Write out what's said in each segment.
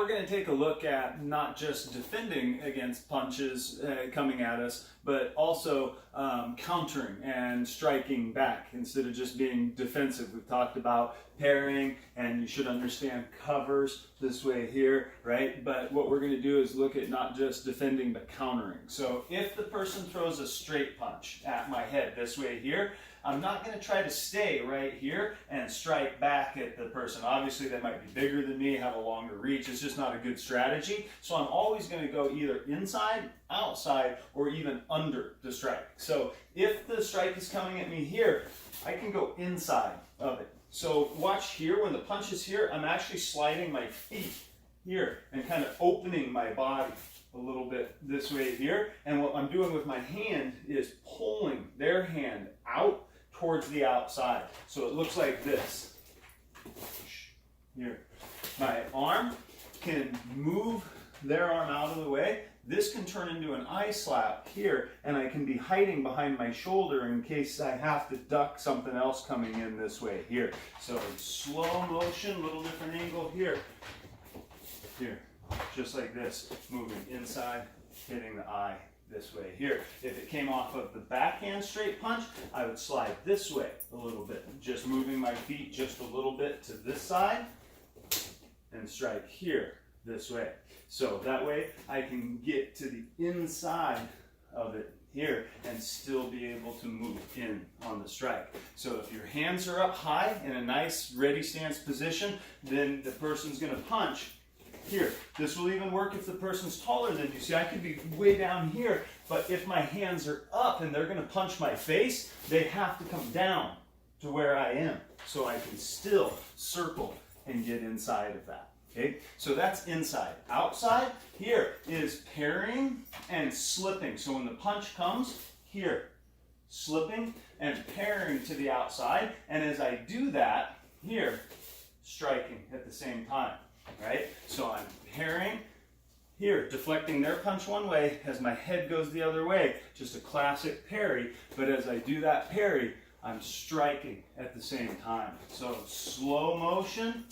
we're going to take a look at not just defending against punches coming at us, but also countering and striking back instead of just being defensive. We've talked about parrying, and you should understand covers this way here, right? But what we're going to do is look at not just defending, but countering. So if the person throws a straight punch at my head this way here, I'm not going to try to stay right here and strike back at the person. Obviously, they might be bigger than me, have a longer reach. It's just not a good strategy. So I'm always going to go either inside, outside, or even under the strike. So if the strike is coming at me here, I can go inside of it. So watch here, when the punch is here, I'm actually sliding my feet here and kind of opening my body a little bit this way here. And what I'm doing with my hand is pulling their hand out towards the outside. So it looks like this. Here. My arm can move their arm out of the way. This can turn into an eye slap here, and I can be hiding behind my shoulder in case I have to duck something else coming in this way here. So slow motion, little different angle here. Here, just like this, moving inside, hitting the eye this way here. If it came off of the backhand straight punch, I would slide this way a little bit, just moving my feet just a little bit to this side and strike here this way. So that way I can get to the inside of it here and still be able to move in on the strike. So if your hands are up high in a nice ready stance position, then the person's going to punch here. This will even work if the person's taller than you. See, I could be way down here, but if my hands are up and they're going to punch my face, they have to come down to where I am so I can still circle and get inside of that. Okay, so that's inside. Outside here is parrying and slipping. So when the punch comes here, slipping and parrying to the outside, and as I do that here, striking at the same time. Right? So I'm parrying here, deflecting their punch one way as my head goes the other way. Just a classic parry, but as I do that parry, I'm striking at the same time. So slow motion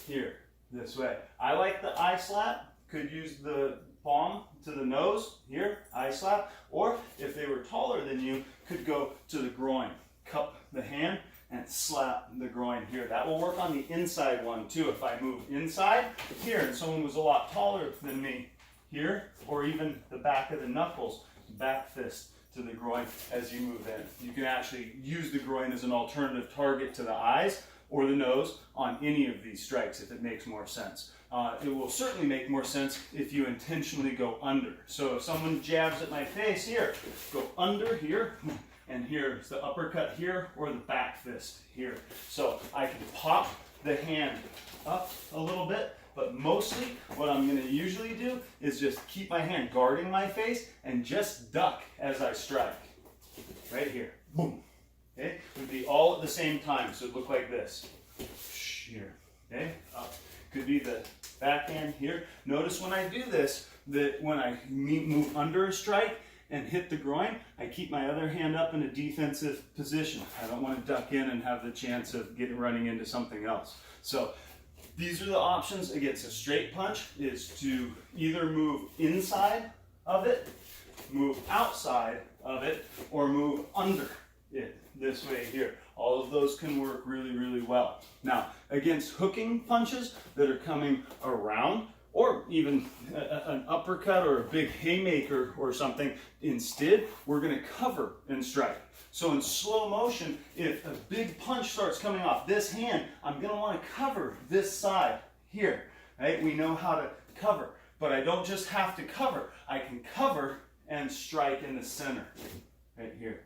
here, this way. I like the eye slap. Could use the palm to the nose here, eye slap, or if they were taller than you, could go to the groin. Cup the hand and slap the groin here. That will work on the inside one too. If I move inside here and someone was a lot taller than me here, or even the back of the knuckles, back fist to the groin as you move in. You can actually use the groin as an alternative target to the eyes or the nose on any of these strikes if it makes more sense. It will certainly make more sense if you intentionally go under. So if someone jabs at my face here, go under here, and here's the uppercut here or the back fist here. So I can pop the hand up a little bit, but mostly what I'm going to usually do is just keep my hand guarding my face and just duck as I strike. Right here. Boom. Okay? It would be all at the same time, so it would look like this. Here. Okay? Up. Could be the backhand here. Notice when I do this, that when I move under a strike and hit the groin, I keep my other hand up in a defensive position. I don't want to duck in and have the chance of running into something else. So these are the options against a straight punch, is to either move inside of it, move outside of it, or move under it this way here. All of those can work really, really well. Now, against hooking punches that are coming around, or even an uppercut or a big haymaker or something, instead, we're going to cover and strike. So in slow motion, if a big punch starts coming off this hand, I'm going to want to cover this side here. Right? We know how to cover, but I don't just have to cover. I can cover and strike in the center, right here.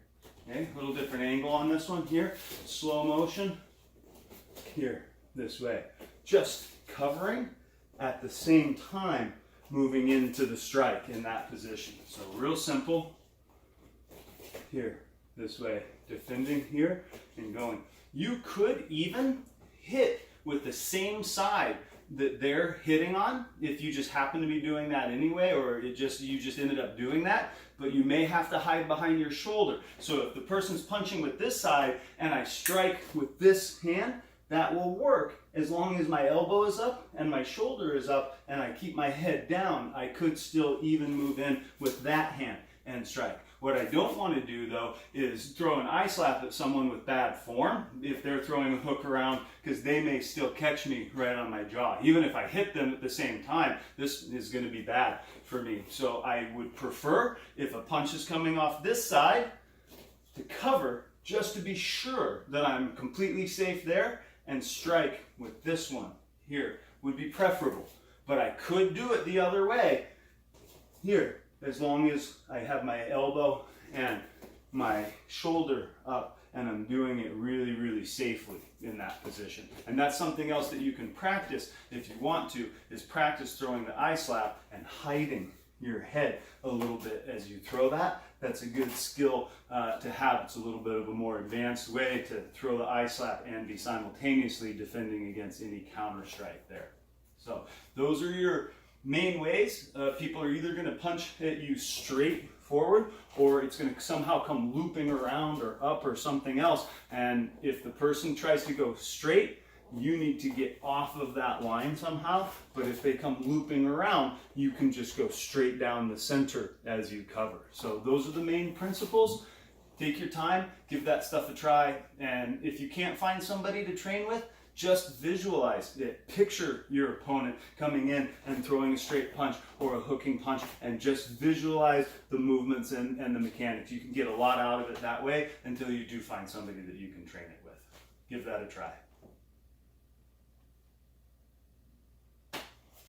Okay? A little different angle on this one here. Slow motion here, this way. Just covering at the same time moving into the strike in that position. So real simple. Here, this way. Defending here and going. You could even hit with the same side that they're hitting on if you just happen to be doing that anyway, or you just ended up doing that, but you may have to hide behind your shoulder. So if the person's punching with this side and I strike with this hand, that will work as long as my elbow is up and my shoulder is up and I keep my head down. I could still even move in with that hand and strike. What I don't want to do though is throw an eye slap at someone with bad form if they're throwing a hook around, because they may still catch me right on my jaw. Even if I hit them at the same time, this is going to be bad for me. So I would prefer, if a punch is coming off this side, to cover just to be sure that I'm completely safe there, and strike with this one here would be preferable. But I could do it the other way here, as long as I have my elbow and my shoulder up and I'm doing it really, really safely in that position. And that's something else that you can practice if you want to, is practice throwing the eye slap and hiding your head a little bit as you throw that. That's a good skill to have. It's a little bit of a more advanced way to throw the eye slap and be simultaneously defending against any counter strike there. So those are your main ways. People are either going to punch at you straight forward, or it's going to somehow come looping around or up or something else. And if the person tries to go straight, you need to get off of that line somehow. But if they come looping around, you can just go straight down the center as you cover. So those are the main principles. Take your time, give that stuff a try. And if you can't find somebody to train with, just visualize it. Picture your opponent coming in and throwing a straight punch or a hooking punch, and just visualize the movements and the mechanics. You can get a lot out of it that way until you do find somebody that you can train it with. Give that a try.